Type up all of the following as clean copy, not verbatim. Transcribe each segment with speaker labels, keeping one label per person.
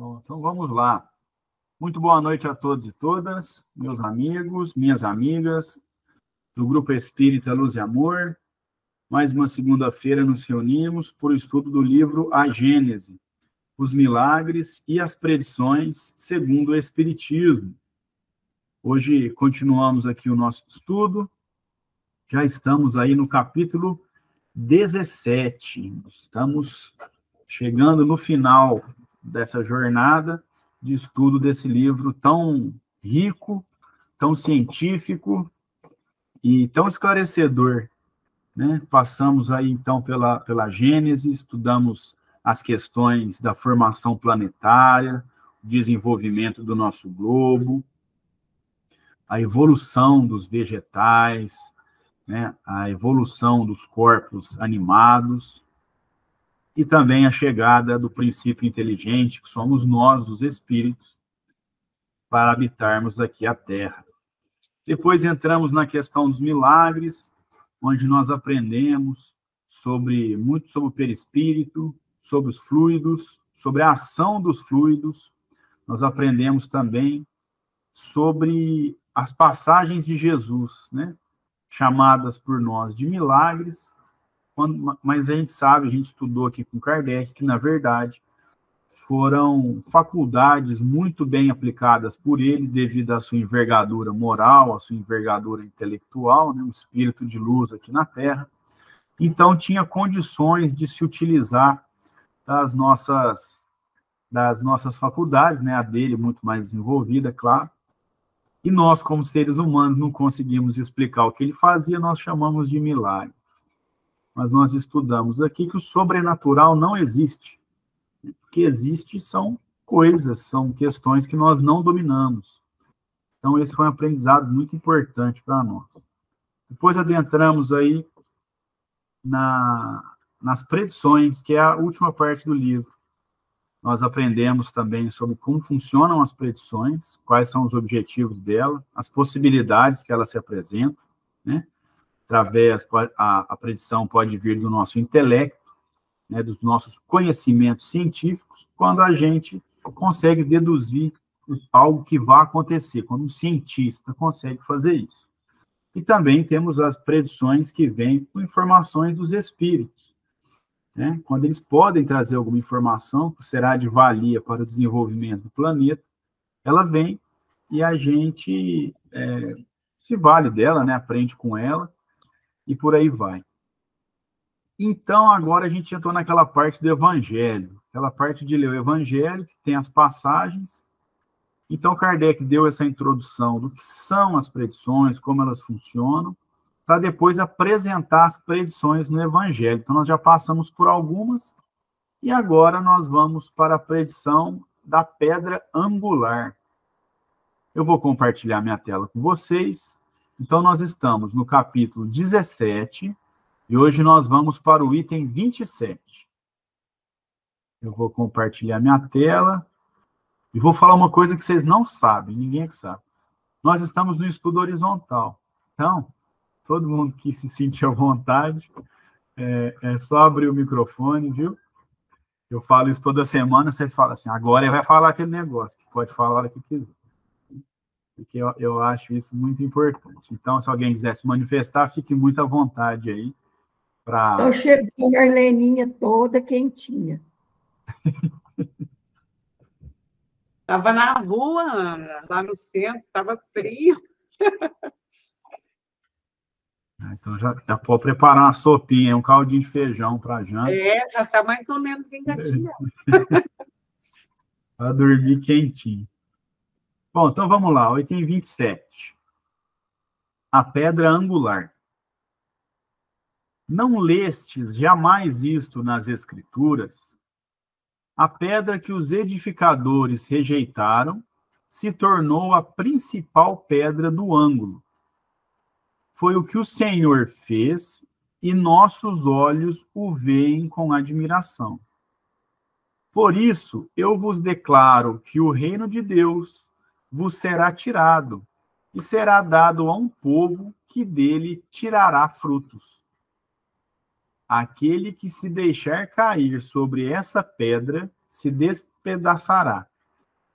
Speaker 1: Bom, então vamos lá. Muito boa noite a todos e todas, meus amigos, minhas amigas, do Grupo Espírita Luz e Amor. Mais uma segunda-feira nos reunimos por estudo do livro A Gênese, os milagres e as predições segundo o Espiritismo. Hoje continuamos aqui o nosso estudo, já estamos aí no capítulo 17, estamos chegando no final dessa jornada de estudo desse livro tão rico, tão científico e tão esclarecedor, né? Passamos aí, então, pela Gênese, estudamos as questões da formação planetária, o desenvolvimento do nosso globo, a evolução dos vegetais, né? A evolução dos corpos animados, e também a chegada do princípio inteligente, que somos nós, os espíritos, para habitarmos aqui a Terra. Depois entramos na questão dos milagres, onde nós aprendemos muito sobre o perispírito, sobre os fluidos, sobre a ação dos fluidos. Nós aprendemos também sobre as passagens de Jesus, né? Chamadas por nós de milagres, mas a gente sabe, a gente estudou aqui com Kardec, que, na verdade, foram faculdades muito bem aplicadas por ele, devido à sua envergadura moral, à sua envergadura intelectual, né, um espírito de luz aqui na Terra. Então, tinha condições de se utilizar das nossas faculdades, né, a dele muito mais desenvolvida, claro. E nós, como seres humanos, não conseguimos explicar o que ele fazia, nós chamamos de milagre. Mas nós estudamos aqui que o sobrenatural não existe. O que existe são coisas, são questões que nós não dominamos. Então, esse foi um aprendizado muito importante para nós. Depois adentramos aí nas predições, que é a última parte do livro. Nós aprendemos também sobre como funcionam as predições, quais são os objetivos dela, as possibilidades que elas se apresentam, né? A predição pode vir do nosso intelecto, né, dos nossos conhecimentos científicos, quando a gente consegue deduzir algo que vai acontecer, quando um cientista consegue fazer isso. E também temos as predições que vêm com informações dos espíritos, né? Quando eles podem trazer alguma informação que será de valia para o desenvolvimento do planeta, ela vem e a gente se vale dela, né, aprende com ela, e por aí vai. Então, agora a gente entrou naquela parte do Evangelho, aquela parte de ler o Evangelho, que tem as passagens. Então, Kardec deu essa introdução do que são as predições, como elas funcionam, para depois apresentar as predições no Evangelho. Então, nós já passamos por algumas, e agora nós vamos para a predição da pedra angular. Eu vou compartilhar minha tela com vocês. Então, nós estamos no capítulo 17, e hoje nós vamos para o item 27. Eu vou compartilhar minha tela e vou falar uma coisa que vocês não sabem, ninguém é que sabe. Nós estamos no estudo horizontal. Então, todo mundo que se sentir à vontade, é só abrir o microfone, viu? Eu falo isso toda semana, vocês falam assim, agora ele vai falar aquele negócio, que pode falar a hora que quiser. Porque eu acho isso muito importante. Então, se alguém quiser se manifestar, fique muito à vontade aí.
Speaker 2: Estou chegando a Arleninha toda quentinha.
Speaker 3: Estava na rua, Ana, lá no centro, estava frio.
Speaker 1: Então, já pode preparar uma sopinha, um caldinho de feijão para a janta.
Speaker 3: Já está mais ou menos engatilhado.
Speaker 1: Para dormir quentinho. Bom, então vamos lá, item 27. A pedra angular. Não lestes jamais isto nas Escrituras? A pedra que os edificadores rejeitaram se tornou a principal pedra do ângulo. Foi o que o Senhor fez e nossos olhos o veem com admiração. Por isso, eu vos declaro que o reino de Deus vos será tirado e será dado a um povo que dele tirará frutos. Aquele que se deixar cair sobre essa pedra se despedaçará,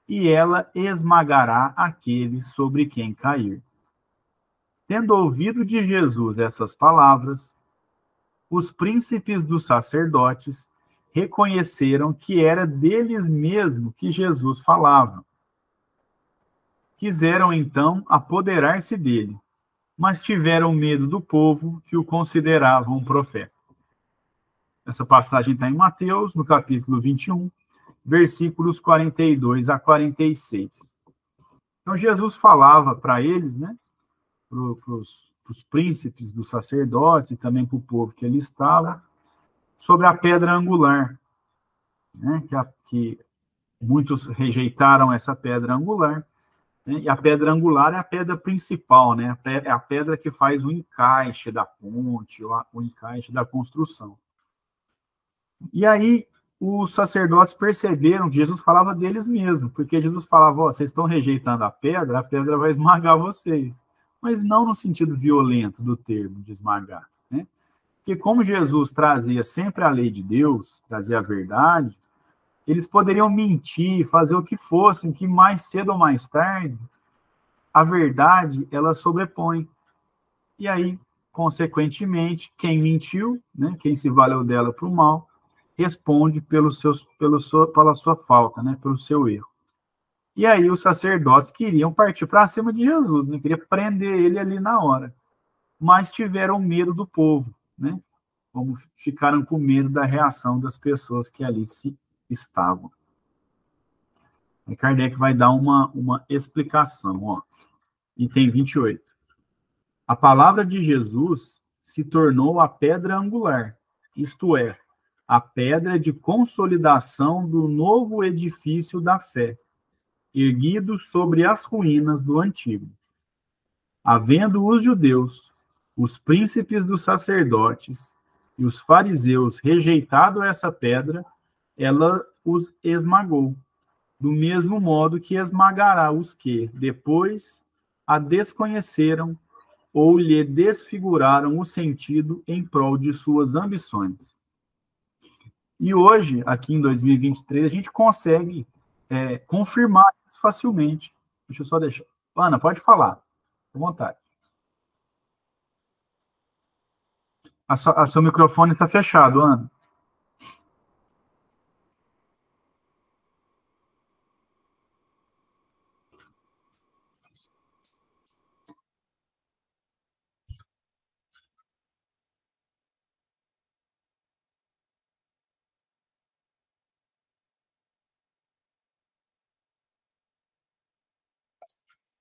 Speaker 1: e ela esmagará aquele sobre quem cair. Tendo ouvido de Jesus essas palavras, os príncipes dos sacerdotes reconheceram que era deles mesmo que Jesus falava. Quiseram, então, apoderar-se dele, mas tiveram medo do povo que o considerava um profeta. Essa passagem está em Mateus, no capítulo 21, versículos 42 a 46. Então, Jesus falava para eles, né, para os príncipes dos sacerdotes e também para o povo que ali estava, sobre a pedra angular, né, que muitos rejeitaram essa pedra angular, né, e a pedra angular é a pedra principal, né, é a pedra que faz o encaixe da ponte, o encaixe da construção. E aí, os sacerdotes perceberam que Jesus falava deles mesmo, porque Jesus falava, ó, vocês estão rejeitando a pedra vai esmagar vocês. Mas não no sentido violento do termo, de esmagar, né? Porque como Jesus trazia sempre a lei de Deus, trazia a verdade, eles poderiam mentir, fazer o que fossem, que mais cedo ou mais tarde, a verdade, ela sobrepõe. E aí, consequentemente, quem mentiu, né, quem se valeu dela para o mal, responde pela sua falta, né, pelo seu erro. E aí os sacerdotes queriam partir para cima de Jesus, né, queriam prender ele ali na hora, mas tiveram medo do povo, né, como ficaram com medo da reação das pessoas que ali se estavam. E Kardec vai dar uma explicação, ó, item 28. A palavra de Jesus se tornou a pedra angular, isto é, a pedra de consolidação do novo edifício da fé, erguido sobre as ruínas do antigo. Havendo os judeus, os príncipes dos sacerdotes e os fariseus rejeitado essa pedra, ela os esmagou, do mesmo modo que esmagará os que, depois, a desconheceram ou lhe desfiguraram o sentido em prol de suas ambições. E hoje, aqui em 2023, a gente consegue confirmar isso facilmente. Deixa eu só deixar. Ana, pode falar. À vontade. A seu microfone está fechado, Ana.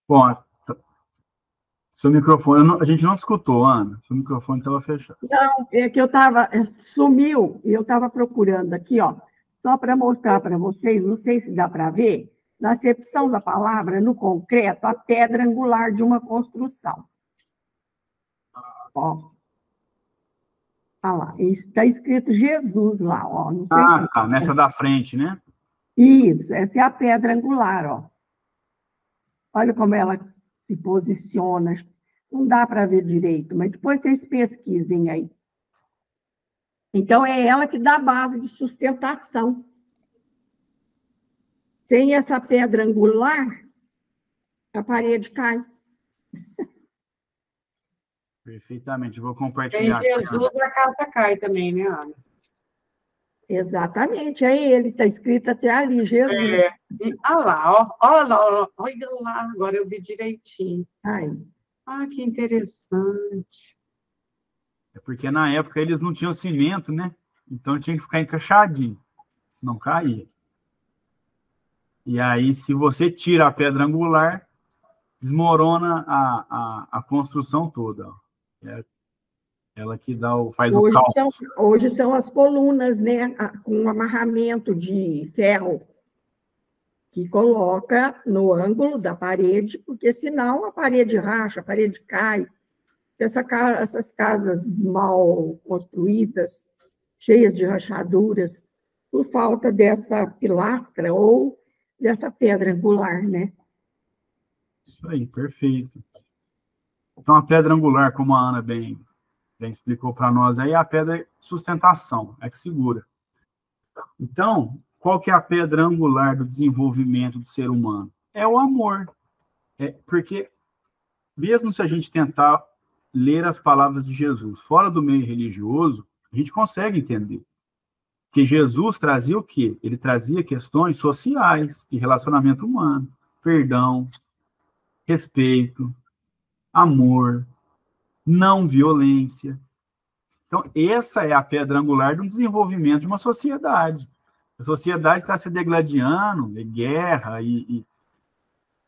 Speaker 1: Bom, seu microfone, a gente não escutou, Ana. Seu microfone estava fechado.
Speaker 2: Não, é que sumiu, e eu estava procurando aqui, ó, só para mostrar para vocês, não sei se dá para ver, na acepção da palavra, no concreto, a pedra angular de uma construção. Ó. Ah lá, está escrito Jesus lá, ó. Não sei se...
Speaker 1: Tá, nessa da frente, né?
Speaker 2: Isso, essa é a pedra angular, ó. Olha como ela se posiciona. Não dá para ver direito, mas depois vocês pesquisem aí. Então, é ela que dá a base de sustentação. Sem essa pedra angular, a parede cai.
Speaker 1: Perfeitamente, vou compartilhar.
Speaker 3: Tem Jesus, a casa cai também, né, Ana?
Speaker 2: Exatamente, é ele, está escrito até ali, Jesus.
Speaker 3: Olha lá, ó, olha lá, agora eu vi direitinho.
Speaker 2: Ai.
Speaker 3: Ah, que interessante.
Speaker 1: É porque na época eles não tinham cimento, né? Então tinha que ficar encaixadinho, senão caía. E aí, se você tira a pedra angular, desmorona a construção toda. Ela que faz o cálculo.
Speaker 2: Hoje são as colunas, né? Com um amarramento de ferro que coloca no ângulo da parede, porque senão a parede racha, a parede cai. Essas casas mal construídas, cheias de rachaduras, por falta dessa pilastra ou dessa pedra angular, né?
Speaker 1: Isso aí, perfeito. Então, a pedra angular, como a Ana bem explicou para nós, aí é a pedra de sustentação, é que segura. Então, qual que é a pedra angular do desenvolvimento do ser humano? É o amor. Porque, mesmo se a gente tentar ler as palavras de Jesus fora do meio religioso, a gente consegue entender que Jesus trazia o quê? Ele trazia questões sociais, de relacionamento humano, perdão, respeito, amor, não violência. Então, essa é a pedra angular do desenvolvimento de uma sociedade. A sociedade está se degladiando, é guerra, e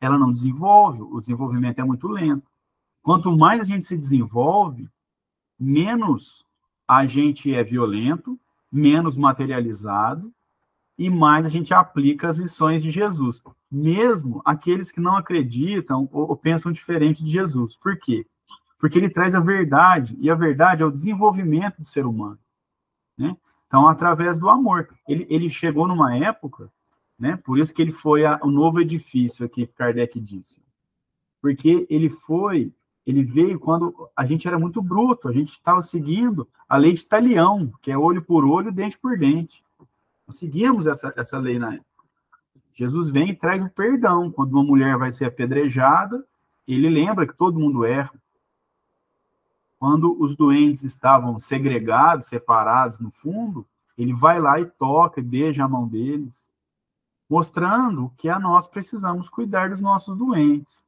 Speaker 1: ela não desenvolve, o desenvolvimento é muito lento. Quanto mais a gente se desenvolve, menos a gente é violento, menos materializado, e mais a gente aplica as lições de Jesus. Mesmo aqueles que não acreditam ou pensam diferente de Jesus. Por quê? Porque ele traz a verdade, e a verdade é o desenvolvimento do ser humano, né? Então, através do amor. Ele chegou numa época, né? Por isso que ele foi o novo edifício, aqui que Kardec disse. Porque ele veio quando a gente era muito bruto, a gente estava seguindo a lei de Talião, que é olho por olho, dente por dente. Nós seguimos essa lei na época. Jesus vem e traz o perdão. Quando uma mulher vai ser apedrejada, ele lembra que todo mundo erra. Quando os doentes estavam segregados, separados no fundo, ele vai lá e toca, e beija a mão deles, mostrando que nós precisamos cuidar dos nossos doentes.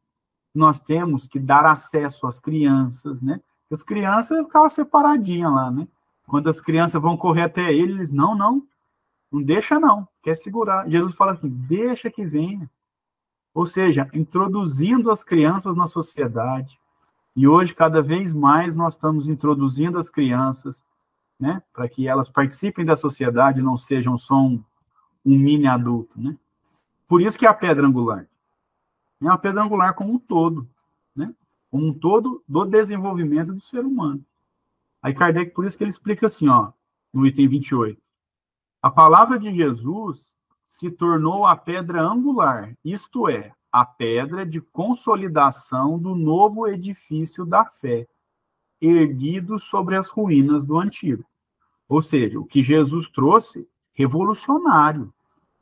Speaker 1: Nós temos que dar acesso às crianças, né? Porque as crianças ficavam separadinhas lá, né? Quando as crianças vão correr até ele, eles, não deixa não, quer segurar. Jesus fala assim, deixa que venha. Ou seja, introduzindo as crianças na sociedade. E hoje, cada vez mais, nós estamos introduzindo as crianças, né, para que elas participem da sociedade, não sejam só um mini adulto, né? Por isso que é a pedra angular. É uma pedra angular como um todo, né? Como um todo do desenvolvimento do ser humano. Aí Kardec, por isso que ele explica assim, ó, no item 28. A palavra de Jesus se tornou a pedra angular, isto é, a pedra de consolidação do novo edifício da fé, erguido sobre as ruínas do antigo. Ou seja, o que Jesus trouxe, revolucionário,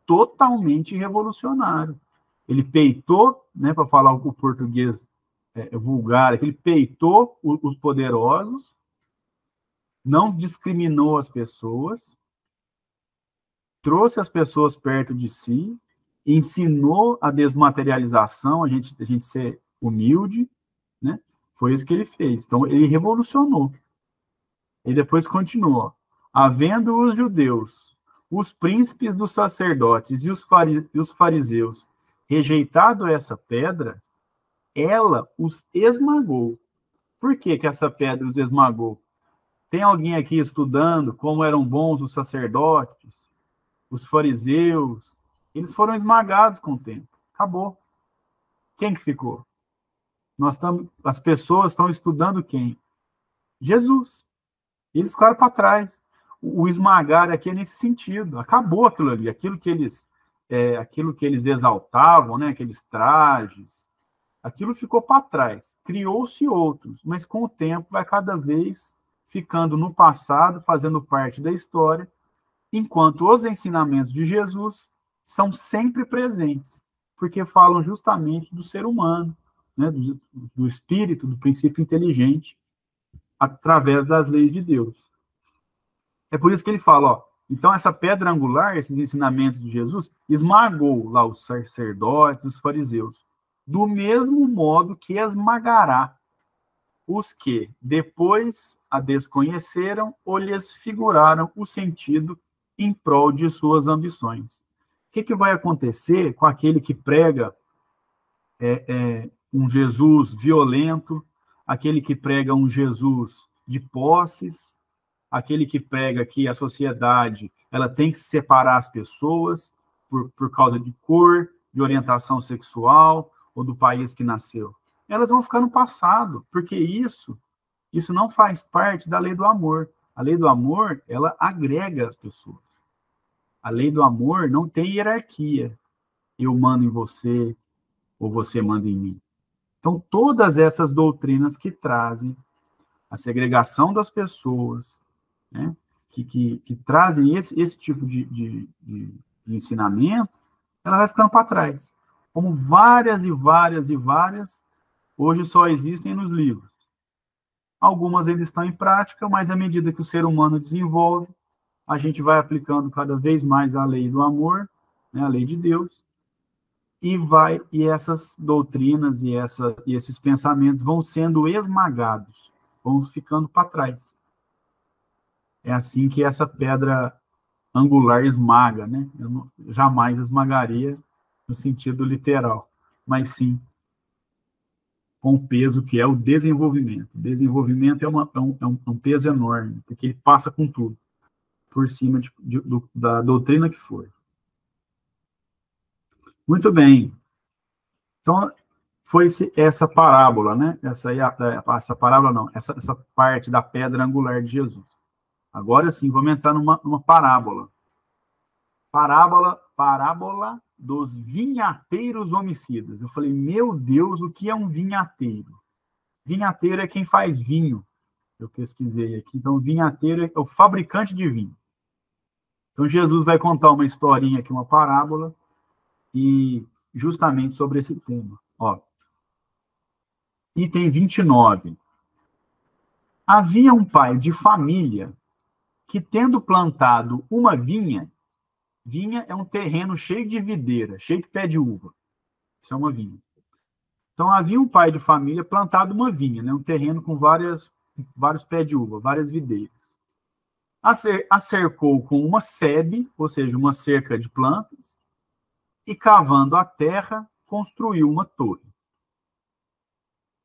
Speaker 1: totalmente revolucionário. Ele peitou, né, para falar o português vulgar, ele peitou os poderosos, não discriminou as pessoas, trouxe as pessoas perto de si, ensinou a desmaterialização, a gente ser humilde, né? Foi isso que ele fez. Então, ele revolucionou. E depois continua. Havendo os judeus, os príncipes dos sacerdotes e os fariseus rejeitado essa pedra, ela os esmagou. Por que que essa pedra os esmagou? Tem alguém aqui estudando como eram bons os sacerdotes, os fariseus? Eles foram esmagados com o tempo. Acabou. Quem que ficou? As pessoas estão estudando quem? Jesus. Eles ficaram para trás. O esmagar aqui é nesse sentido. Acabou aquilo ali. Aquilo que eles exaltavam, né? Aqueles trajes, aquilo ficou para trás. Criou-se outros, mas com o tempo vai cada vez ficando no passado, fazendo parte da história, enquanto os ensinamentos de Jesus são sempre presentes, porque falam justamente do ser humano, né, do espírito, do princípio inteligente, através das leis de Deus. É por isso que ele fala, ó, então essa pedra angular, esses ensinamentos de Jesus, esmagou lá os sacerdotes, os fariseus, do mesmo modo que esmagará os que depois a desconheceram ou lhes figuraram o sentido em prol de suas ambições. O que vai acontecer com aquele que prega um Jesus violento, aquele que prega um Jesus de posses, aquele que prega que a sociedade ela tem que separar as pessoas por causa de cor, de orientação sexual ou do país que nasceu? Elas vão ficar no passado, porque isso não faz parte da lei do amor. A lei do amor, ela agrega as pessoas. A lei do amor não tem hierarquia. Eu mando em você, ou você manda em mim. Então, todas essas doutrinas que trazem a segregação das pessoas, né, que trazem esse tipo de de ensinamento, ela vai ficando para trás. Como várias e várias e várias, hoje só existem nos livros. Algumas ainda estão em prática, mas à medida que o ser humano desenvolve, a gente vai aplicando cada vez mais a lei do amor, né, a lei de Deus, e essas doutrinas e esses pensamentos vão sendo esmagados, vão ficando para trás. É assim que essa pedra angular esmaga, né? Eu jamais esmagaria no sentido literal, mas sim com o peso que é o desenvolvimento. O desenvolvimento é um peso enorme, porque ele passa com tudo, por cima da doutrina que for. Muito bem. Então, foi essa parábola, né? Essa parábola não, essa parte da pedra angular de Jesus. Agora sim, vamos entrar numa parábola. Parábola dos vinhateiros homicidas. Eu falei, meu Deus, o que é um vinhateiro? Vinhateiro é quem faz vinho. Eu pesquisei aqui. Então, vinhateiro é o fabricante de vinho. Então, Jesus vai contar uma historinha aqui, uma parábola, e justamente sobre esse tema. Ó, item 29. Havia um pai de família que, tendo plantado uma vinha é um terreno cheio de videira, cheio de pé de uva. Isso é uma vinha. Então, havia um pai de família plantado uma vinha, né? Um terreno com vários pés de uva, várias videiras. A cercou com uma sebe, ou seja, uma cerca de plantas, e cavando a terra, construiu uma torre.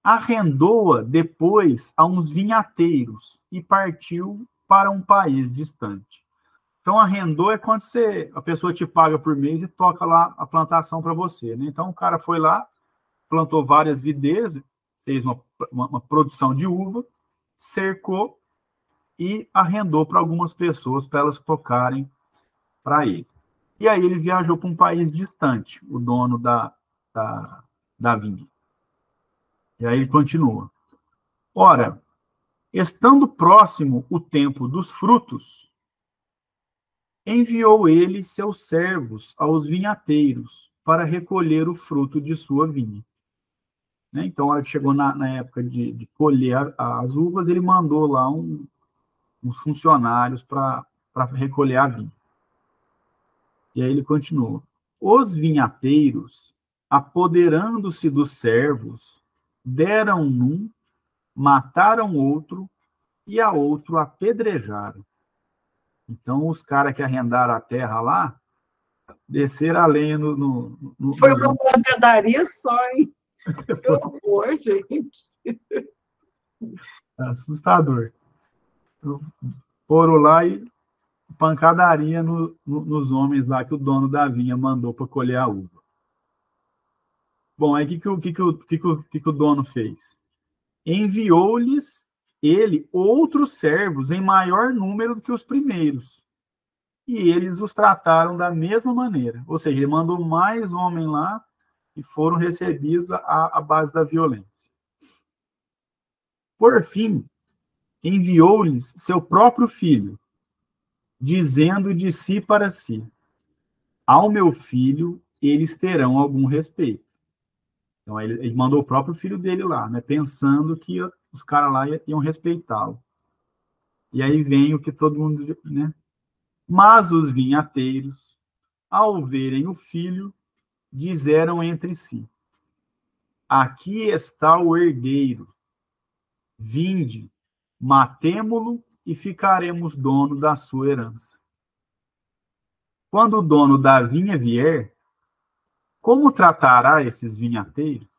Speaker 1: Arrendou-a depois a uns vinhateiros e partiu para um país distante. Então, arrendou é quando a pessoa te paga por mês e toca lá a plantação para você, né? Então, o cara foi lá, plantou várias videiras, fez uma produção de uva, cercou e arrendou para algumas pessoas para elas tocarem para ele. E aí ele viajou para um país distante, o dono da vinha. E aí ele continua. Ora, estando próximo o tempo dos frutos, enviou ele seus servos aos vinhateiros para recolher o fruto de sua vinha. Né? Então, a hora que chegou na época de colher as uvas, ele mandou lá uns funcionários para recolher a vinha. E aí ele continua. Os vinhateiros, apoderando-se dos servos, deram um, mataram outro e a outro apedrejaram. Então, os caras que arrendaram a terra lá, desceram a lenha no
Speaker 3: foi uma pancadaria só, hein? Que horror, gente.
Speaker 1: Assustador. Foram lá e pancadaria nos homens lá que o dono da vinha mandou para colher a uva. Bom, aí o que o dono fez? Enviou-lhes ele outros servos em maior número do que os primeiros. E eles os trataram da mesma maneira. Ou seja, ele mandou mais homens lá e foram recebidos à base da violência. Por fim, enviou-lhes seu próprio filho, dizendo de si para si: ao meu filho eles terão algum respeito. Então, ele mandou o próprio filho dele lá, né, pensando que os caras lá iam respeitá-lo. E aí vem o que todo mundo... Né? Mas os vinhateiros, ao verem o filho, disseram entre si: aqui está o herdeiro. Vinde, matemo-lo e ficaremos dono da sua herança. Quando o dono da vinha vier, como tratará esses vinhateiros?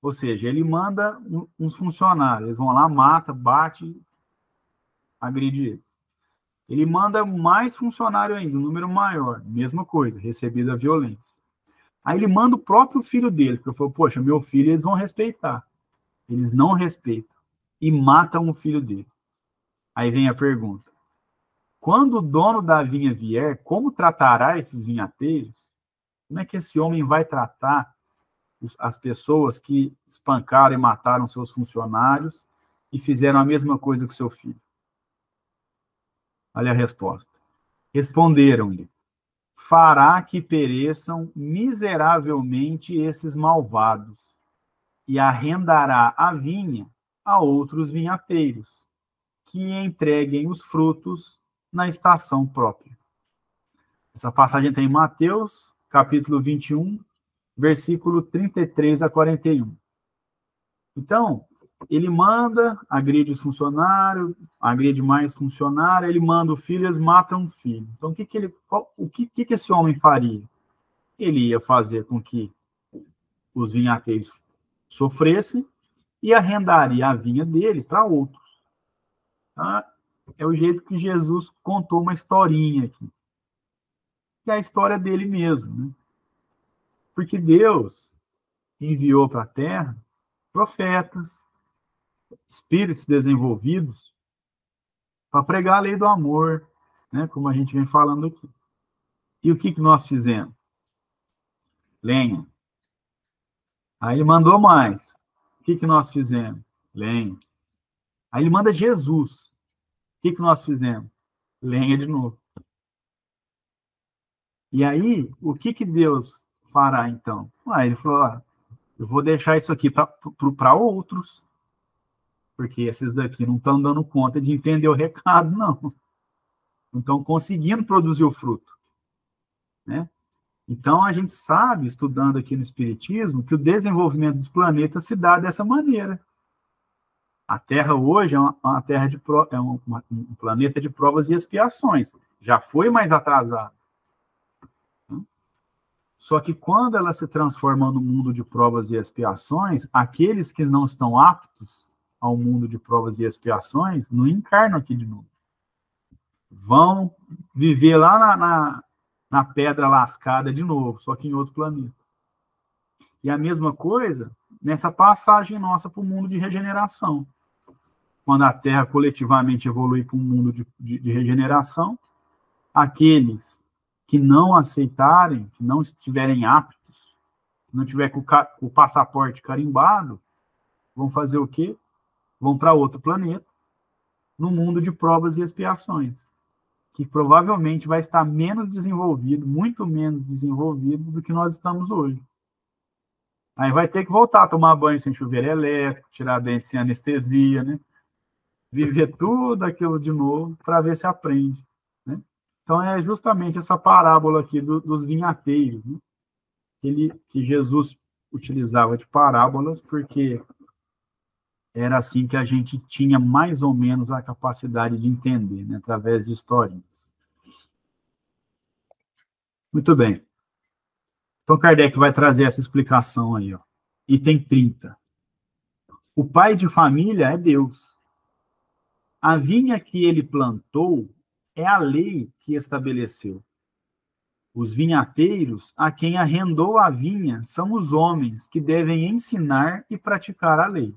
Speaker 1: Ou seja, ele manda uns funcionários, eles vão lá, mata, bate, agride eles. Ele manda mais funcionário ainda, um número maior, mesma coisa, recebida a violência. Aí ele manda o próprio filho dele, porque eu falo, poxa, meu filho eles vão respeitar. Eles não respeitam e matam o filho dele. Aí vem a pergunta: quando o dono da vinha vier, como tratará esses vinhateiros? Como é que esse homem vai tratar as pessoas que espancaram e mataram seus funcionários e fizeram a mesma coisa com seu filho? Olha a resposta. Responderam-lhe: fará que pereçam miseravelmente esses malvados, e arrendará a vinha a outros vinhateiros, que entreguem os frutos na estação própria. Essa passagem tem em Mateus, capítulo 21, versículo 33 a 41. Então, ele manda, agride os funcionários, agride mais funcionário, ele manda o filho, eles matam o filho. Então, o que esse homem faria? Ele ia fazer com que os vinhateiros sofressem e arrendaria a vinha dele para outros. Tá? É o jeito que Jesus contou uma historinha aqui. Que é a história dele mesmo. Né? Porque Deus enviou para a Terra profetas, espíritos desenvolvidos, para pregar a lei do amor, né? Como a gente vem falando aqui. E o que nós fizemos? Lenha. Aí ele mandou mais. O que nós fizemos? Lenha. Aí ele manda Jesus. O que nós fizemos? Lenha de novo. E aí, o que Deus fará, então? Ele falou, eu vou deixar isso aqui para outros, porque esses daqui não estão dando conta de entender o recado, não. Não estão conseguindo produzir o fruto. Né? Então, a gente sabe, estudando aqui no Espiritismo, que o desenvolvimento dos planetas se dá dessa maneira. A Terra hoje é um planeta de provas e expiações. Já foi mais atrasado. Só que quando ela se transforma no mundo de provas e expiações, aqueles que não estão aptos ao mundo de provas e expiações não encarnam aqui de novo. Vão viver lá na pedra lascada de novo, só que em outro planeta. E a mesma coisa nessa passagem nossa para o mundo de regeneração. Quando a Terra coletivamente evolui para um mundo de regeneração, aqueles que não aceitarem, que não estiverem aptos, que não tiver com o passaporte carimbado, vão fazer o quê? Vão para outro planeta, no mundo de provas e expiações, que provavelmente vai estar menos desenvolvido, muito menos desenvolvido do que nós estamos hoje. Aí vai ter que voltar a tomar banho sem chuveiro elétrico, tirar dente sem anestesia, né? Viver tudo aquilo de novo para ver se aprende. Né? Então, é justamente essa parábola aqui dos vinhateiros, né? Que Jesus utilizava de parábolas, porque era assim que a gente tinha mais ou menos a capacidade de entender, né? Através de historinhas. Muito bem. Então, Kardec vai trazer essa explicação aí, ó. Item 30. O pai de família é Deus. A vinha que ele plantou é a lei que estabeleceu. Os vinhateiros, a quem arrendou a vinha, são os homens que devem ensinar e praticar a lei.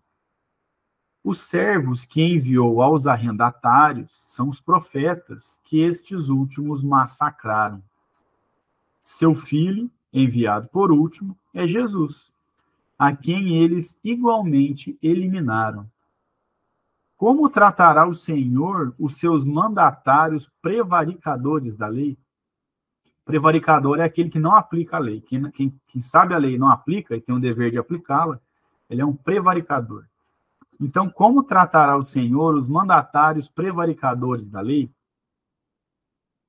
Speaker 1: Os servos que enviou aos arrendatários são os profetas que estes últimos massacraram. Seu filho, enviado por último, é Jesus, a quem eles igualmente eliminaram. Como tratará o Senhor os seus mandatários prevaricadores da lei? Prevaricador é aquele que não aplica a lei. Quem sabe a lei e não aplica, e tem o dever de aplicá-la, ele é um prevaricador. Então, como tratará o Senhor os mandatários prevaricadores da lei?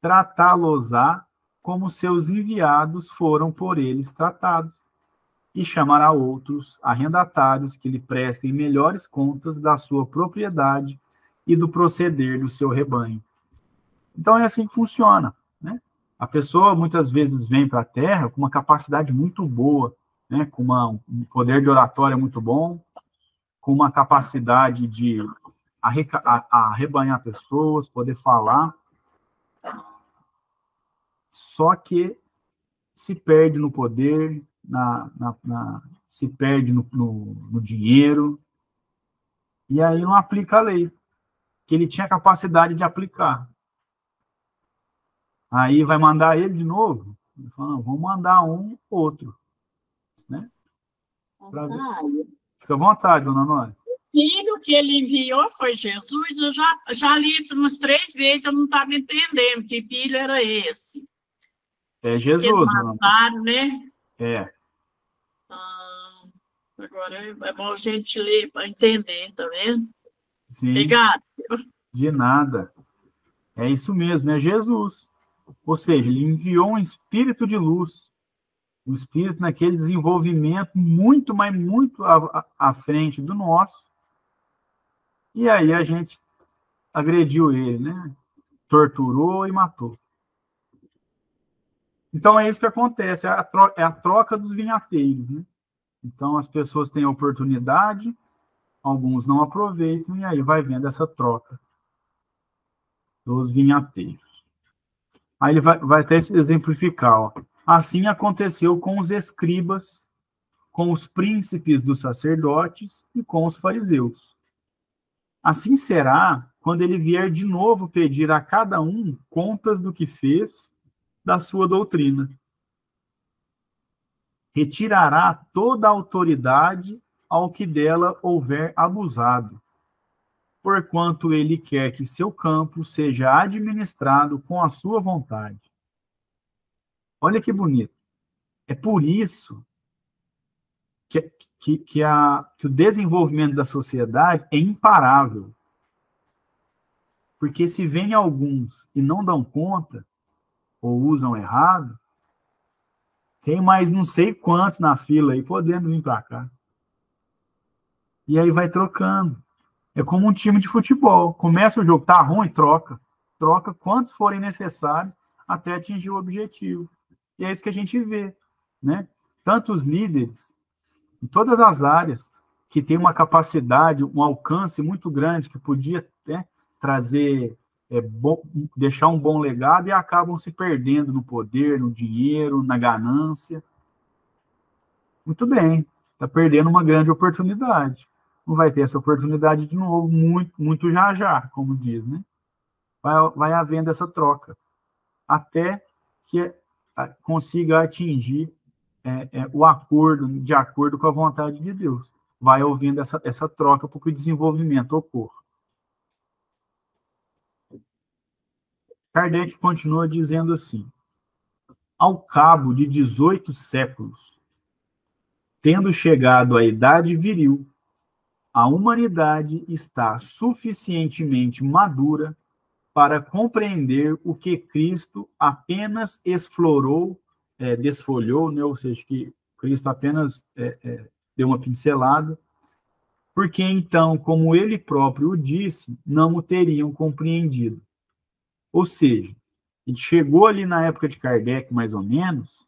Speaker 1: Tratá-los-á como seus enviados foram por eles tratados, e chamará outros arrendatários que lhe prestem melhores contas da sua propriedade e do proceder do seu rebanho. Então, é assim que funciona, né? A pessoa, muitas vezes, vem para a Terra com uma capacidade muito boa, né? Com um poder de oratória muito bom, com uma capacidade de arrebanhar pessoas, poder falar, só que se perde no poder, se perde no dinheiro, e aí não aplica a lei, que ele tinha capacidade de aplicar. Aí vai mandar ele de novo? Ele fala, vamos mandar um outro. Né? Fica à vontade, dona Nora.
Speaker 4: O filho que ele enviou foi Jesus. Eu já li isso umas 3 vezes, eu não estava entendendo que filho era esse.
Speaker 1: É
Speaker 4: Que eles
Speaker 1: Jesus.
Speaker 4: mataram, né?
Speaker 1: É.
Speaker 4: Agora é bom a gente ler para entender, tá vendo?
Speaker 1: Sim.
Speaker 4: Obrigada.
Speaker 1: De nada. É isso mesmo, é Jesus. Ou seja, ele enviou um espírito de luz, um espírito naquele desenvolvimento muito, mas muito à frente do nosso. E aí a gente agrediu ele, né? Torturou e matou. Então é isso que acontece, é a troca dos vinhateiros, né? Então as pessoas têm a oportunidade, alguns não aproveitam, e aí vai vendo essa troca dos vinhateiros. Aí ele vai até exemplificar, ó. Assim aconteceu com os escribas, com os príncipes dos sacerdotes e com os fariseus. Assim será quando ele vier de novo pedir a cada um contas do que fez da sua doutrina. Retirará toda a autoridade ao que dela houver abusado, porquanto ele quer que seu campo seja administrado com a sua vontade. Olha que bonito. É por isso que o desenvolvimento da sociedade é imparável. Porque se vêm alguns e não dão conta, ou usam errado, tem mais não sei quantos na fila aí podendo vir para cá. E aí vai trocando. É como um time de futebol. Começa o jogo, tá ruim, troca. Troca quantos forem necessários até atingir o objetivo. E é isso que a gente vê, né? Tantos líderes, em todas as áreas, que têm uma capacidade, um alcance muito grande, que podia, né, trazer, deixar um bom legado, e acabam se perdendo no poder, no dinheiro, na ganância. Muito bem, está perdendo uma grande oportunidade. Não vai ter essa oportunidade de novo, muito já, como diz, né? Vai havendo essa troca, até que consiga atingir o acordo, de acordo com a vontade de Deus. Vai ouvindo essa troca para que o desenvolvimento ocorra. Kardec continua dizendo assim: ao cabo de 18 séculos, tendo chegado à idade viril, a humanidade está suficientemente madura para compreender o que Cristo apenas desfolhou, né? Ou seja, que Cristo apenas deu uma pincelada, porque então, como ele próprio o disse, não o teriam compreendido. Ou seja, a gente chegou ali na época de Kardec, mais ou menos,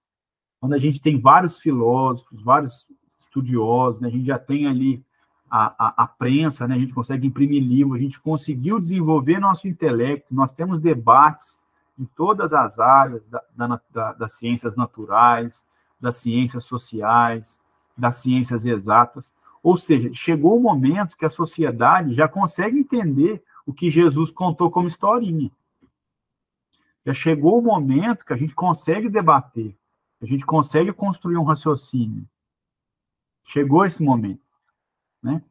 Speaker 1: quando a gente tem vários filósofos, vários estudiosos, né? A gente já tem ali a prensa, né? A gente consegue imprimir livro, a gente conseguiu desenvolver nosso intelecto, nós temos debates em todas as áreas das ciências naturais, das ciências sociais, das ciências exatas. Ou seja, chegou o momento que a sociedade já consegue entender o que Jesus contou como historinha. Já chegou o momento que a gente consegue debater, a gente consegue construir um raciocínio. Chegou esse momento, né?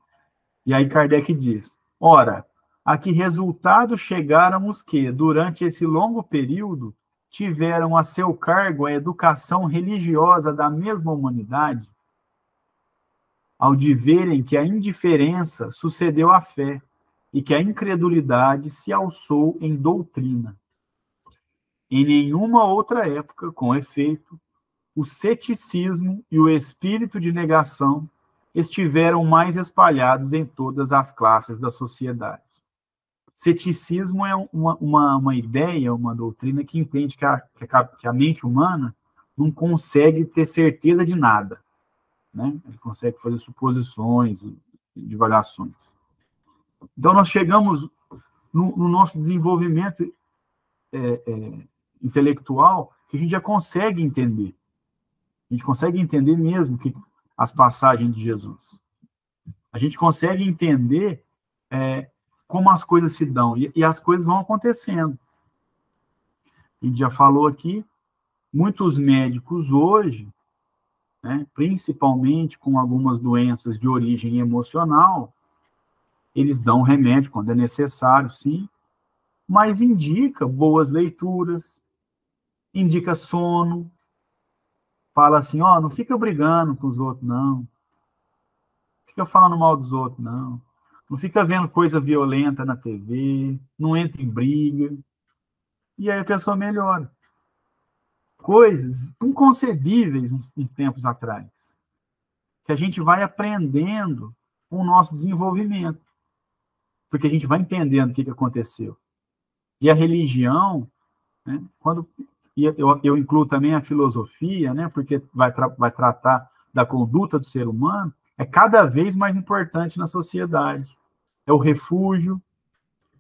Speaker 1: E aí Kardec diz: ora, a que resultado chegaram os que, durante esse longo período, tiveram a seu cargo a educação religiosa da mesma humanidade, ao de verem que a indiferença sucedeu à fé e que a incredulidade se alçou em doutrina. Em nenhuma outra época, com efeito, o ceticismo e o espírito de negação estiveram mais espalhados em todas as classes da sociedade. Ceticismo é uma ideia, uma doutrina que entende que a mente humana não consegue ter certeza de nada, né? Ele consegue fazer suposições e divagações. Então, nós chegamos no nosso desenvolvimento intelectual que a gente já consegue entender. A gente consegue entender mesmo as passagens de Jesus. A gente consegue entender como as coisas se dão, e as coisas vão acontecendo. A gente já falou aqui, muitos médicos hoje, né, principalmente com algumas doenças de origem emocional, eles dão remédio quando é necessário, sim, mas indica boas leituras, indica sono, fala assim, ó, não fica brigando com os outros, não. Fica falando mal dos outros, não. Não fica vendo coisa violenta na TV, não entra em briga. E aí a pessoa melhora. Coisas inconcebíveis uns tempos atrás, que a gente vai aprendendo com o nosso desenvolvimento, porque a gente vai entendendo o que aconteceu. E a religião, né, eu incluo também a filosofia, né, porque vai tratar da conduta do ser humano, é cada vez mais importante na sociedade. É o refúgio,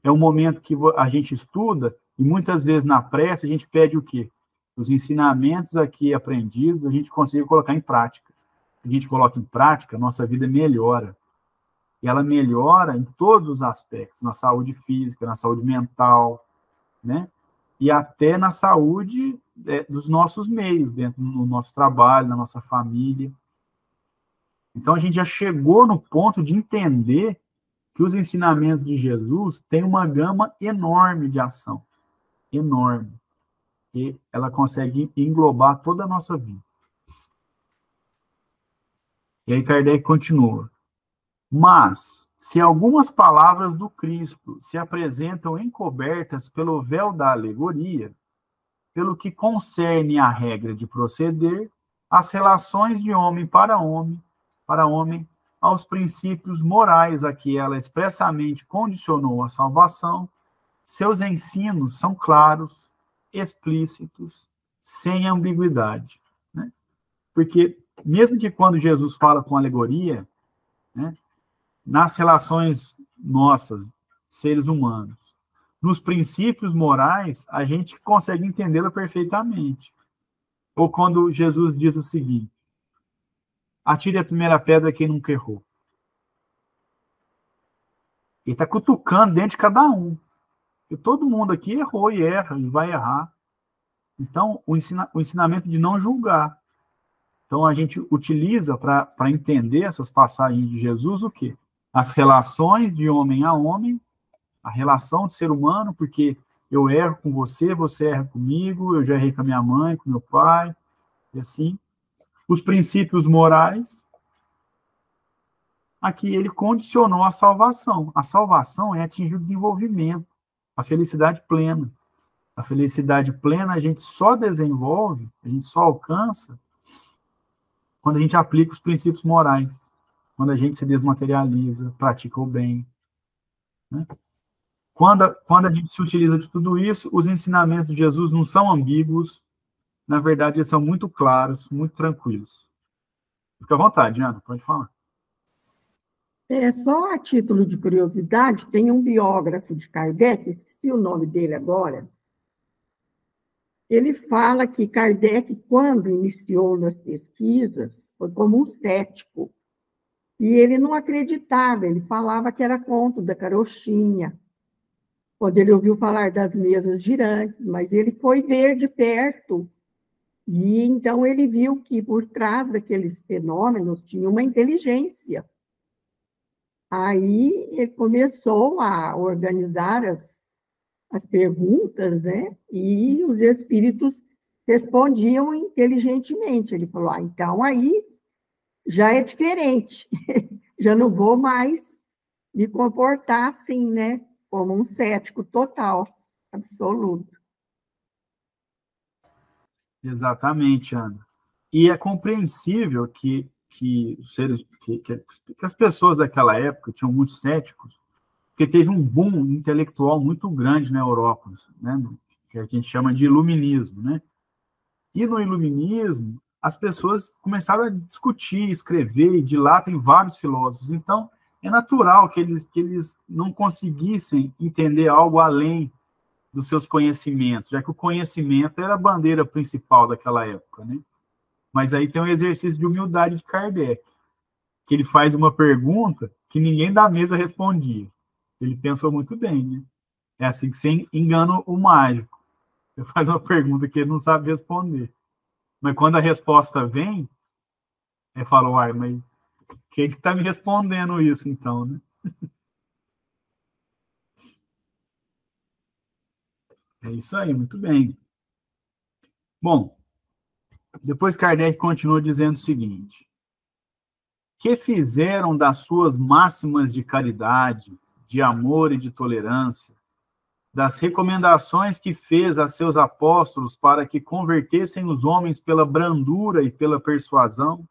Speaker 1: é o momento que a gente estuda, e muitas vezes na prece a gente pede o quê? Os ensinamentos aqui aprendidos, a gente consegue colocar em prática. Se a gente coloca em prática, nossa vida melhora. E ela melhora em todos os aspectos, na saúde física, na saúde mental, né? E até na saúde dos nossos meios, dentro do nosso trabalho, na nossa família. Então, a gente já chegou no ponto de entender que os ensinamentos de Jesus têm uma gama enorme de ação. Enorme. E ela consegue englobar toda a nossa vida. E aí Kardec continua. Mas, se algumas palavras do Cristo se apresentam encobertas pelo véu da alegoria, pelo que concerne à regra de proceder, às relações de homem, aos princípios morais a que ela expressamente condicionou a salvação, seus ensinos são claros, explícitos, sem ambiguidade. Né? Porque, mesmo que quando Jesus fala com alegoria, né, nas relações nossas, seres humanos, nos princípios morais, a gente consegue entendê-la perfeitamente. Ou quando Jesus diz o seguinte, atire a primeira pedra quem nunca errou. Ele está cutucando dentro de cada um. E todo mundo aqui errou e erra, e vai errar. Então, o ensinamento de não julgar. Então, a gente utiliza para entender essas passagens de Jesus o quê? As relações de homem a homem, a relação de ser humano, porque eu erro com você, você erra comigo, eu já errei com a minha mãe, com meu pai, e assim. Os princípios morais, aqui ele condicionou a salvação. A salvação é atingir o desenvolvimento, a felicidade plena. A felicidade plena a gente só desenvolve, a gente só alcança quando a gente aplica os princípios morais, quando a gente se desmaterializa, pratica o bem. Né? Quando a gente se utiliza de tudo isso, os ensinamentos de Jesus não são ambíguos, na verdade, eles são muito claros, muito tranquilos. Fica à vontade, Ana, pode falar.
Speaker 2: Só a título de curiosidade, tem um biógrafo de Kardec, esqueci o nome dele agora, ele fala que Kardec, quando iniciou nas pesquisas, foi como um cético, e ele não acreditava, ele falava que era conto da carochinha, quando ele ouviu falar das mesas girantes, mas ele foi ver de perto, e então ele viu que por trás daqueles fenômenos tinha uma inteligência. Aí ele começou a organizar as perguntas, né? E os espíritos respondiam inteligentemente. Ele falou, então aí já é diferente, já não vou mais me comportar assim, né? Como um cético total, absoluto.
Speaker 1: Exatamente, Ana. E é compreensível que as pessoas daquela época tinham muitos céticos, porque teve um boom intelectual muito grande na Europa, né, que a gente chama de iluminismo, né? E no iluminismo, as pessoas começaram a discutir, escrever, e de lá tem vários filósofos. Então, é natural que eles não conseguissem entender algo além dos seus conhecimentos, já que o conhecimento era a bandeira principal daquela época, né? Mas aí tem um exercício de humildade de Kardec, que ele faz uma pergunta que ninguém da mesa respondia. Ele pensou muito bem, né? É assim que você engana o mágico. Você faz uma pergunta que ele não sabe responder. Mas quando a resposta vem, ele fala, uai, mas quem que está me respondendo isso, então, né? É isso aí, muito bem. Bom, depois Kardec continua dizendo o seguinte: que fizeram das suas máximas de caridade, de amor e de tolerância, das recomendações que fez a seus apóstolos para que convertessem os homens pela brandura e pela persuasão,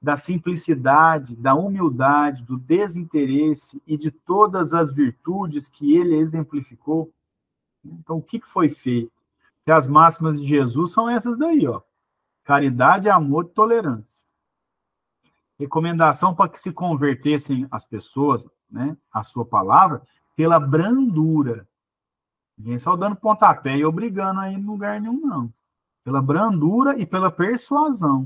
Speaker 1: da simplicidade, da humildade, do desinteresse e de todas as virtudes que ele exemplificou. Então, o que foi feito? Que as máximas de Jesus são essas daí, ó: caridade, amor e tolerância. Recomendação para que se convertessem as pessoas, né, a sua palavra, pela brandura. Ninguém só dando pontapé e obrigando a ir em lugar nenhum, não. Pela brandura e pela persuasão,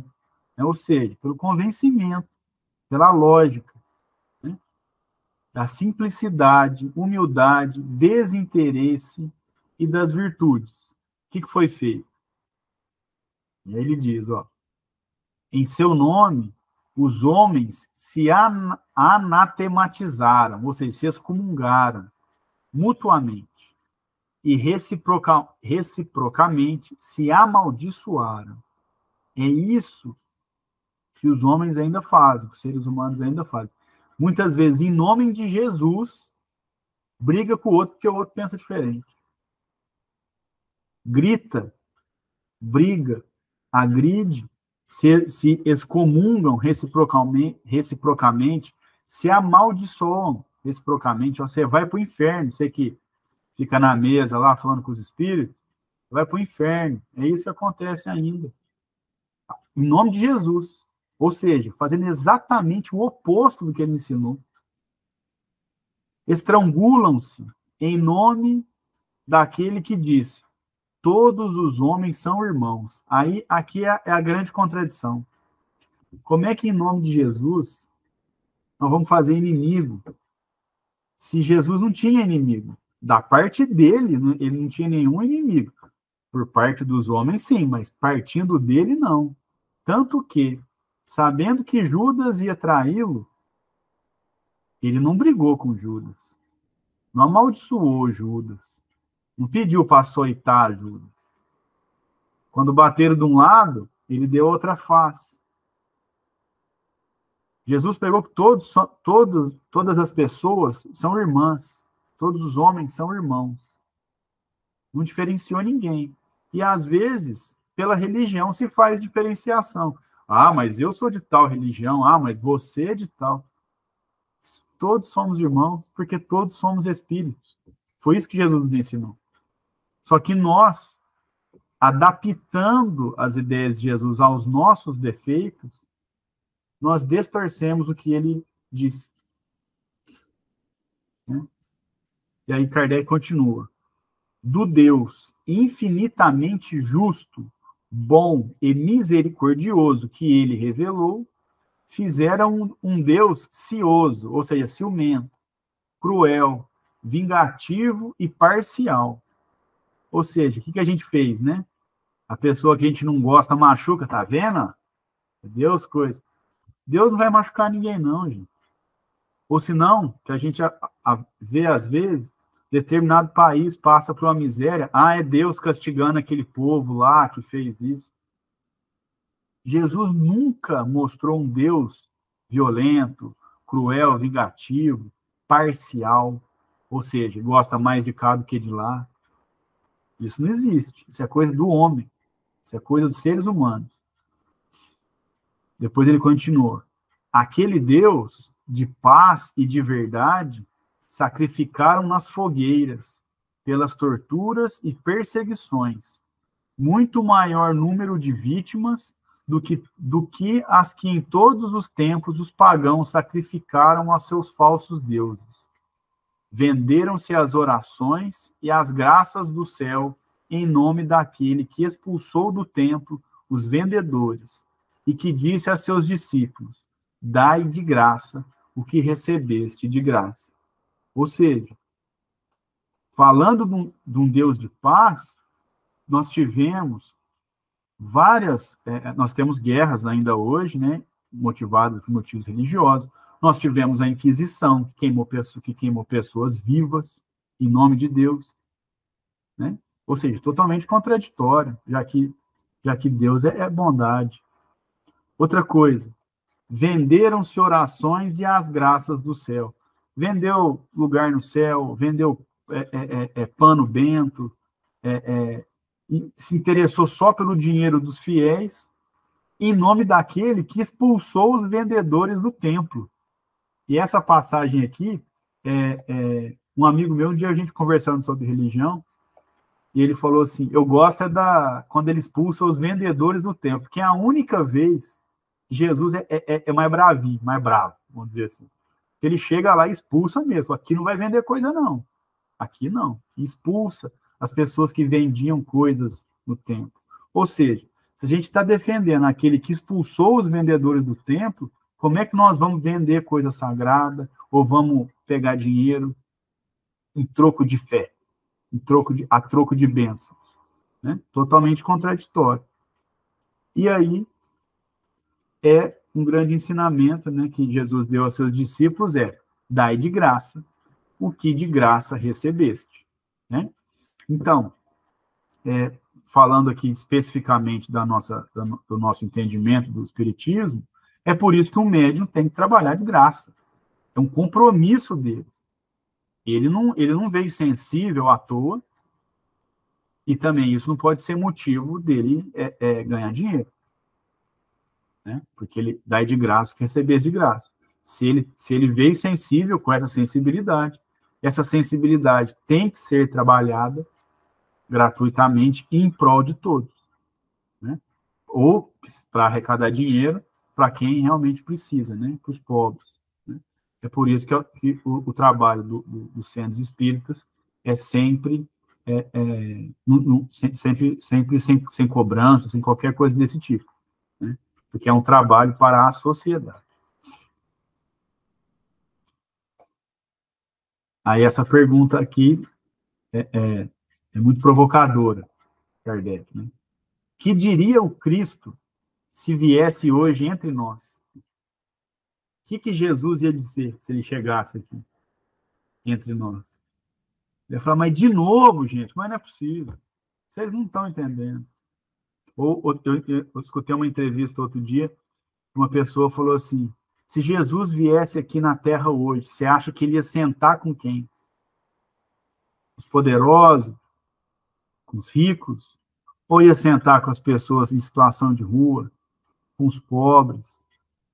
Speaker 1: né? Ou seja, pelo convencimento, pela lógica, né? Da simplicidade, humildade, desinteresse e das virtudes. O que foi feito? E aí ele diz, ó: em seu nome, os homens se anatematizaram, ou seja, se excomungaram mutuamente e reciprocamente se amaldiçoaram. É isso que os homens ainda fazem, que os seres humanos ainda fazem. Muitas vezes, em nome de Jesus, briga com o outro porque o outro pensa diferente. Grita, briga, agride, se excomungam reciprocamente, se amaldiçoam reciprocamente. Você vai para o inferno, você que fica na mesa lá falando com os espíritos, vai para o inferno. É isso que acontece ainda. Em nome de Jesus. Ou seja, fazendo exatamente o oposto do que ele ensinou. Estrangulam-se em nome daquele que disse: todos os homens são irmãos. Aí, aqui é a grande contradição. Como é que, em nome de Jesus, nós vamos fazer inimigo? Se Jesus não tinha inimigo. Da parte dele, ele não tinha nenhum inimigo. Por parte dos homens, sim, mas partindo dele, não. Tanto que, sabendo que Judas ia traí-lo, ele não brigou com Judas. Não amaldiçoou Judas. Não pediu para açoitar Judas. Quando bateram de um lado, ele deu outra face. Jesus pegou que todas as pessoas são irmãs. Todos os homens são irmãos. Não diferenciou ninguém. E, às vezes, pela religião se faz diferenciação. Ah, mas eu sou de tal religião. Ah, mas você é de tal. Todos somos irmãos, porque todos somos espíritos. Foi isso que Jesus nos ensinou. Só que nós, adaptando as ideias de Jesus aos nossos defeitos, nós distorcemos o que ele disse. Né? E aí Kardec continua: do Deus infinitamente justo, bom e misericordioso que ele revelou, fizeram um Deus cioso, ou seja, ciumento, cruel, vingativo e parcial. Ou seja, o que a gente fez, né? A pessoa que a gente não gosta machuca, tá vendo? Deus, coisa. Deus não vai machucar ninguém, não, gente. Ou senão, que a gente vê, às vezes, determinado país passa por uma miséria, é Deus castigando aquele povo lá que fez isso. Jesus nunca mostrou um Deus violento, cruel, vingativo, parcial, ou seja, gosta mais de cá do que de lá. Isso não existe. Isso é coisa do homem. Isso é coisa dos seres humanos. Depois ele continua: aquele Deus de paz e de verdade sacrificaram nas fogueiras, pelas torturas e perseguições, muito maior número de vítimas do que as que em todos os tempos os pagãos sacrificaram a seus falsos deuses. Venderam-se as orações e as graças do céu em nome daquele que expulsou do templo os vendedores e que disse a seus discípulos: dai de graça o que recebeste de graça. Ou seja, falando de um Deus de paz, nós tivemos nós temos guerras ainda hoje, né, motivadas por motivos religiosos. Nós tivemos a Inquisição, que queimou pessoas vivas, em nome de Deus. Né? Ou seja, totalmente contraditório, já que já que Deus é bondade. Outra coisa, venderam-se orações e as graças do céu. Vendeu lugar no céu, vendeu pano bento, se interessou só pelo dinheiro dos fiéis, em nome daquele que expulsou os vendedores do templo. E essa passagem aqui, um amigo meu, um dia a gente conversando sobre religião, e ele falou assim, eu gosto quando ele expulsa os vendedores do templo, que é a única vez que Jesus é mais bravinho, mais bravo, vamos dizer assim. Ele chega lá e expulsa mesmo, aqui não vai vender coisa não, aqui não, expulsa as pessoas que vendiam coisas no templo. Ou seja, se a gente está defendendo aquele que expulsou os vendedores do templo, como é que nós vamos vender coisa sagrada ou vamos pegar dinheiro em troco de fé, a troco de bênção? Né? Totalmente contraditório. E aí, um grande ensinamento, né, que Jesus deu aos seus discípulos dai de graça o que de graça recebeste. Né? Então, falando aqui especificamente do nosso entendimento do espiritismo, é por isso que um médium tem que trabalhar de graça. É um compromisso dele. Ele não veio sensível à toa, e também isso não pode ser motivo dele ganhar dinheiro. Né? Porque ele dá de graça que receber de graça. Se ele veio sensível com essa sensibilidade tem que ser trabalhada gratuitamente em prol de todos. Né? Ou para arrecadar dinheiro para quem realmente precisa, né? Para os pobres. Né? É por isso que o trabalho dos centros espíritas é sempre sem cobrança, sem qualquer coisa desse tipo. Né? Porque é um trabalho para a sociedade. Aí essa pergunta aqui é muito provocadora, Kardec. Né? Que diria o Cristo se viesse hoje entre nós? O que Jesus ia dizer se ele chegasse aqui entre nós? Ele ia falar, mas de novo, gente, mas não é possível. Vocês não estão entendendo. Eu escutei uma entrevista outro dia, uma pessoa falou assim, se Jesus viesse aqui na Terra hoje, você acha que ele ia sentar com quem? Os poderosos? Com os ricos? Ou ia sentar com as pessoas em situação de rua? Com os pobres?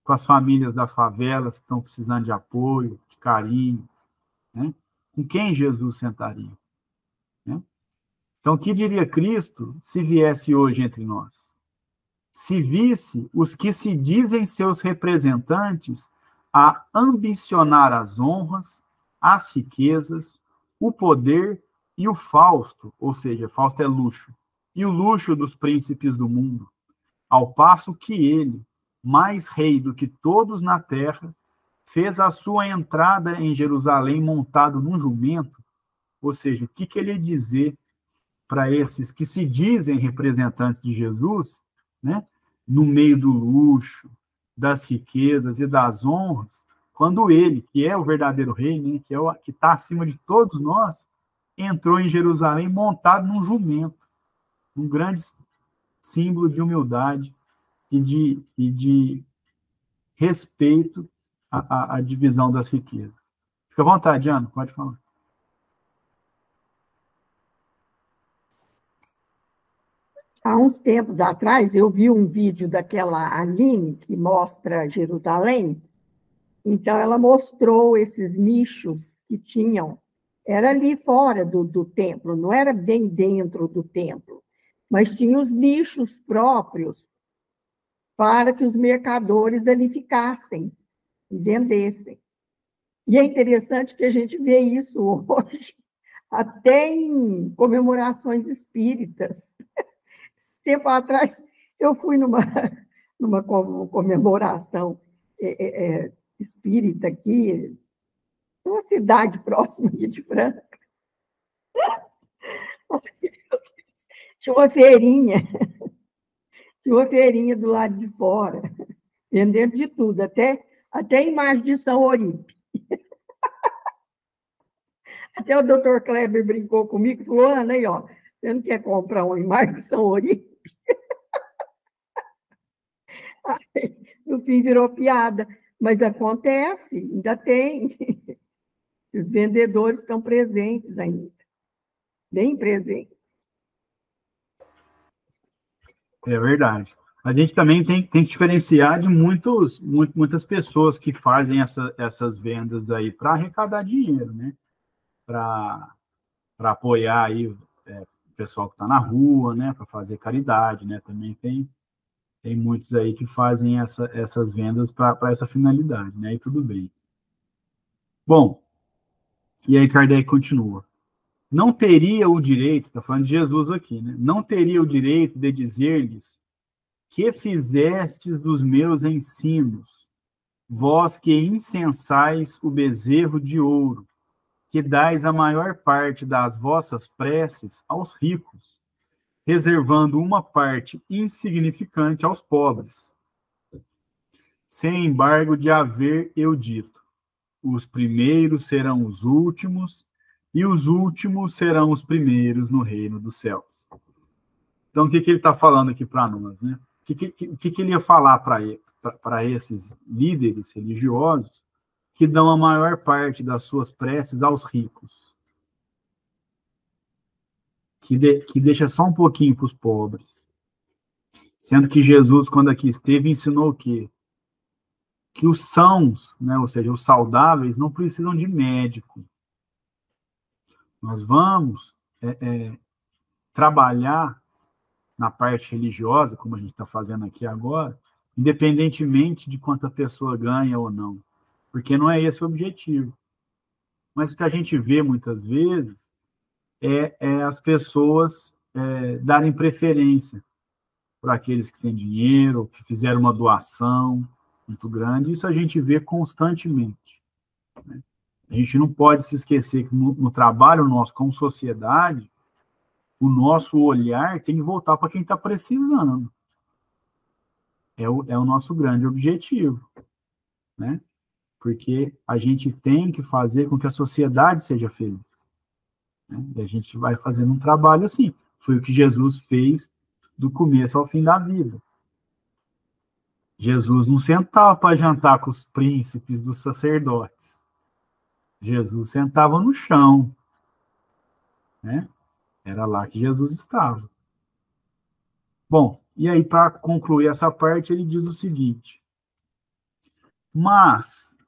Speaker 1: Com as famílias das favelas que estão precisando de apoio, de carinho? Né? Com quem Jesus sentaria? Né? Então, o que diria Cristo se viesse hoje entre nós? Se visse os que se dizem seus representantes a ambicionar as honras, as riquezas, o poder e o fausto, ou seja, fausto é luxo, e o luxo dos príncipes do mundo, ao passo que ele, mais rei do que todos na terra, fez a sua entrada em Jerusalém montado num jumento, ou seja, o que ele ia dizer para esses que se dizem representantes de Jesus, né, no meio do luxo, das riquezas e das honras, quando ele, que é o verdadeiro rei, né, que está acima de todos nós, entrou em Jerusalém montado num jumento, um grande símbolo de humildade e de respeito à divisão das riquezas. Fica à vontade, Ana, pode falar.
Speaker 2: Há uns tempos atrás, eu vi um vídeo daquela Aline, que mostra Jerusalém. Então, ela mostrou esses nichos que tinham. Era ali fora do templo, não era bem dentro do templo, mas tinha os nichos próprios para que os mercadores ali ficassem e vendessem. E é interessante que a gente vê isso hoje, até em comemorações espíritas. Esse tempo atrás, eu fui numa comemoração espírita aqui, numa cidade próxima aqui de Franca. Tinha uma feirinha do lado de fora, vendendo de tudo, até imagem de São Oripe. Até o doutor Kleber brincou comigo e falou, Ana, aí, ó, você não quer comprar uma imagem de São Oripe? No fim virou piada. Mas acontece, ainda tem. Os vendedores estão presentes ainda. Bem presentes.
Speaker 1: É verdade. A gente também tem que diferenciar de muitas pessoas que fazem essas vendas aí para arrecadar dinheiro, né? Para apoiar aí o pessoal que está na rua, né? Para fazer caridade, né? Também tem muitos aí que fazem essas vendas para essa finalidade, né? E tudo bem. Bom, e aí Kardec continua. Não teria o direito, está falando de Jesus aqui, né? Não teria o direito de dizer-lhes que fizestes dos meus ensinos, vós que incensais o bezerro de ouro, que dais a maior parte das vossas preces aos ricos, reservando uma parte insignificante aos pobres. Sem embargo de haver eu dito, os primeiros serão os últimos, e os últimos serão os primeiros no reino dos céus. Então, o que ele está falando aqui para nós, né? O que ele ia falar para esses líderes religiosos que dão a maior parte das suas preces aos ricos? Que deixa só um pouquinho para os pobres. Sendo que Jesus, quando aqui esteve, ensinou o quê? Que os sãos, né, ou seja, os saudáveis, não precisam de médico. Nós vamos trabalhar na parte religiosa, como a gente está fazendo aqui agora, independentemente de quanto a pessoa ganha ou não, porque não é esse o objetivo. Mas o que a gente vê muitas vezes é as pessoas darem preferência por aqueles que têm dinheiro, que fizeram uma doação muito grande. Isso a gente vê constantemente, né? A gente não pode se esquecer que no trabalho nosso como sociedade, o nosso olhar tem que voltar para quem está precisando. É o nosso grande objetivo, né? Porque a gente tem que fazer com que a sociedade seja feliz, né? E a gente vai fazendo um trabalho assim. Foi o que Jesus fez do começo ao fim da vida. Jesus não sentava para jantar com os príncipes dos sacerdotes. Jesus sentava no chão, né? Era lá que Jesus estava. Bom, e aí, para concluir essa parte, ele diz o seguinte: mas,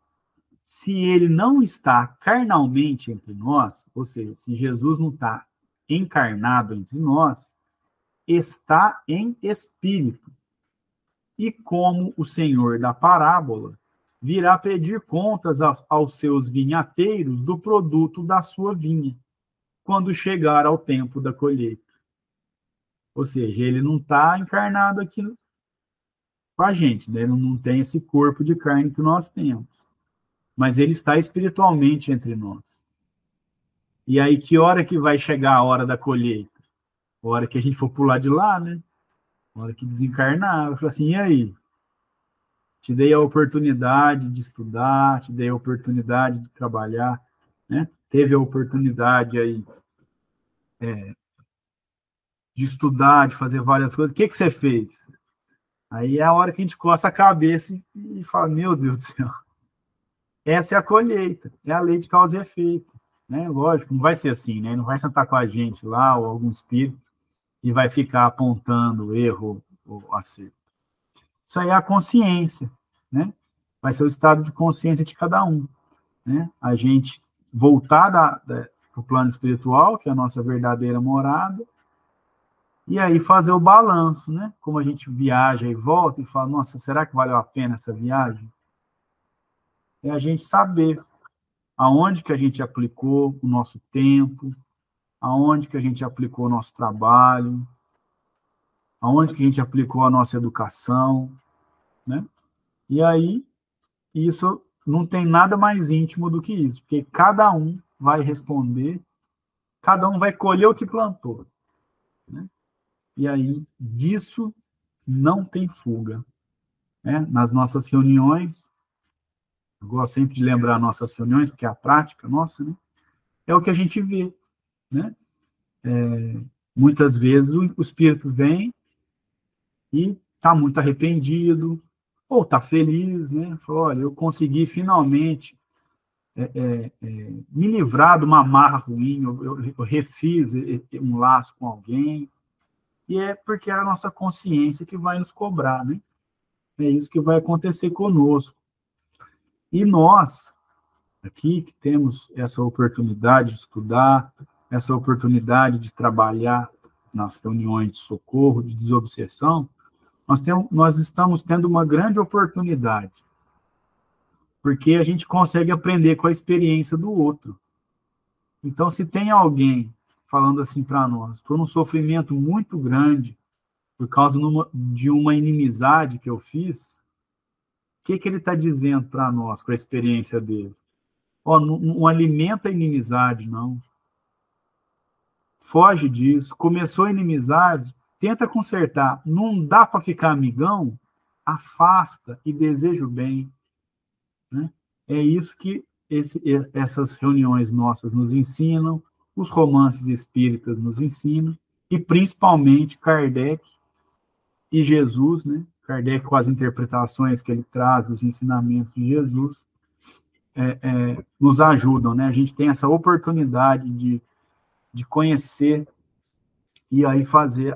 Speaker 1: se ele não está carnalmente entre nós, ou seja, se Jesus não está encarnado entre nós, está em espírito. E como o Senhor da parábola virá pedir contas aos seus vinhateiros do produto da sua vinha, quando chegar ao tempo da colheita. Ou seja, ele não está encarnado aqui com a gente, né? Ele não tem esse corpo de carne que nós temos, mas ele está espiritualmente entre nós. E aí, que hora que vai chegar a hora da colheita? A hora que a gente for pular de lá, né? A hora que desencarnar. Eu falo assim, e aí? Te dei a oportunidade de estudar, te dei a oportunidade de trabalhar, né? Teve a oportunidade aí de estudar, de fazer várias coisas. O que você fez? Aí é a hora que a gente coça a cabeça e fala, meu Deus do céu, essa é a colheita, é a lei de causa e efeito, né? Lógico, não vai ser assim, né? Não vai sentar com a gente lá, ou algum espírito, e vai ficar apontando o erro ou acerto. Isso aí é a consciência, né? Vai ser o estado de consciência de cada um, né? A gente voltar para o plano espiritual, que é a nossa verdadeira morada, e aí fazer o balanço, né? Como a gente viaja e volta e fala, nossa, será que valeu a pena essa viagem? É a gente saber aonde que a gente aplicou o nosso tempo, aonde que a gente aplicou o nosso trabalho, aonde que a gente aplicou a nossa educação, né? E aí, isso não tem nada mais íntimo do que isso, porque cada um vai responder, cada um vai colher o que plantou, né? E aí, disso não tem fuga, né? Nas nossas reuniões, eu gosto sempre de lembrar nossas reuniões, porque é a prática nossa, né? É o que a gente vê, né? Muitas vezes o espírito vem e está muito arrependido, ou está feliz, né? Falou, olha, eu consegui finalmente me livrar de uma amarra ruim, eu refiz um laço com alguém, e é porque é a nossa consciência que vai nos cobrar, né? É isso que vai acontecer conosco. E nós, aqui, que temos essa oportunidade de estudar, essa oportunidade de trabalhar nas reuniões de socorro, de desobsessão, nós estamos tendo uma grande oportunidade, porque a gente consegue aprender com a experiência do outro. Então, se tem alguém falando assim para nós, estou num sofrimento muito grande por causa de uma inimizade que eu fiz, o que ele está dizendo para nós com a experiência dele? Não alimenta a inimizade, não. Foge disso. Começou a inimizade, tenta consertar. Não dá para ficar amigão? Afasta e deseja o bem. Né? É isso que essas reuniões nossas nos ensinam, os romances espíritas nos ensinam, e principalmente Kardec e Jesus, né? Kardec com as interpretações que ele traz dos ensinamentos de Jesus, nos ajudam, né? A gente tem essa oportunidade de conhecer e aí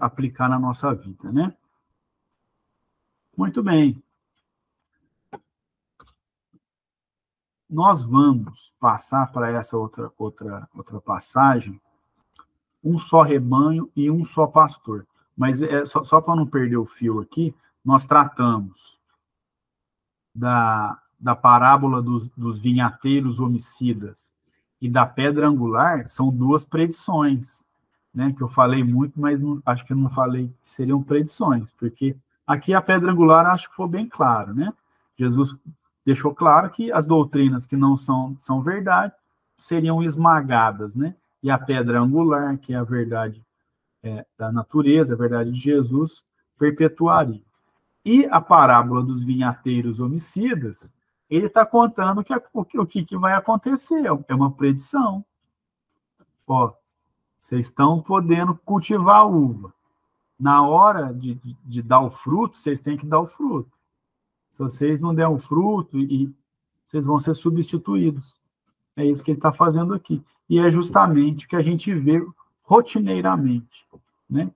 Speaker 1: aplicar na nossa vida, né? Muito bem. Nós vamos passar para essa outra passagem, um só rebanho e um só pastor. Mas só para não perder o fio aqui, nós tratamos da parábola dos vinhateiros homicidas e da pedra angular, são duas predições, né, que eu falei muito, mas acho que eu não falei que seriam predições, porque aqui a pedra angular acho que foi bem claro, né? Jesus deixou claro que as doutrinas que não são verdade seriam esmagadas, né? E a pedra angular, que é a verdade da natureza, a verdade de Jesus, perpetuaria. E a parábola dos vinhateiros homicidas, ele está contando o que vai acontecer, é uma predição. Vocês estão podendo cultivar a uva. Na hora de dar o fruto, vocês têm que dar o fruto. Se vocês não derem o fruto, vocês vão ser substituídos. É isso que ele está fazendo aqui. E é justamente o que a gente vê rotineiramente, né?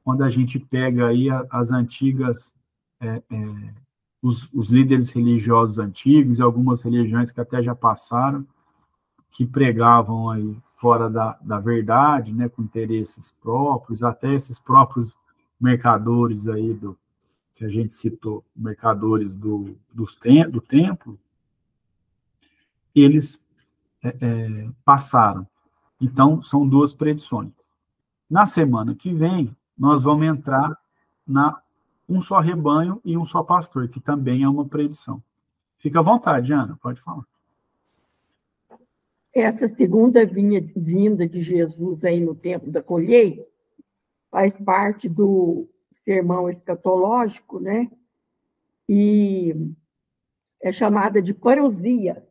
Speaker 1: Quando a gente pega aí as antigas, os líderes religiosos antigos e algumas religiões que até já passaram, que pregavam aí fora da verdade, né, com interesses próprios, até esses próprios mercadores aí que a gente citou, mercadores do templo, eles passaram. Então, são duas predições. Na semana que vem, nós vamos entrar um só rebanho e um só pastor, que também é uma predição. Fica à vontade, Ana, pode falar.
Speaker 2: Essa segunda vinda de Jesus aí no tempo da colheita faz parte do sermão escatológico, né? E é chamada de parousia.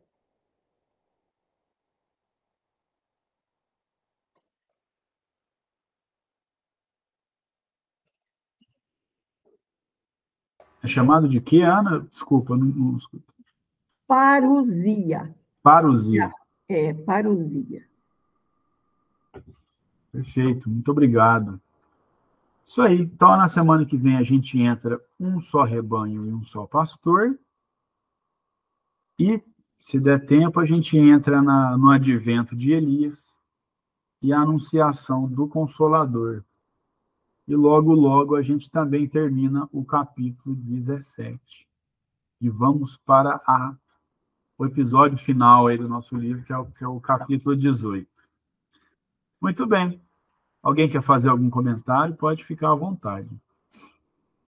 Speaker 1: É chamado de quê, Ana? Desculpa, não escuto.
Speaker 2: Parousia.
Speaker 1: Parousia.
Speaker 2: Parousia.
Speaker 1: Perfeito, muito obrigado. Isso aí. Então, na semana que vem, a gente entra um só rebanho e um só pastor. E, se der tempo, a gente entra no advento de Elias e a anunciação do Consolador. E logo, logo, a gente também termina o capítulo 17. E vamos para o episódio final aí do nosso livro, que é o capítulo 18. Muito bem. Alguém quer fazer algum comentário? Pode ficar à vontade.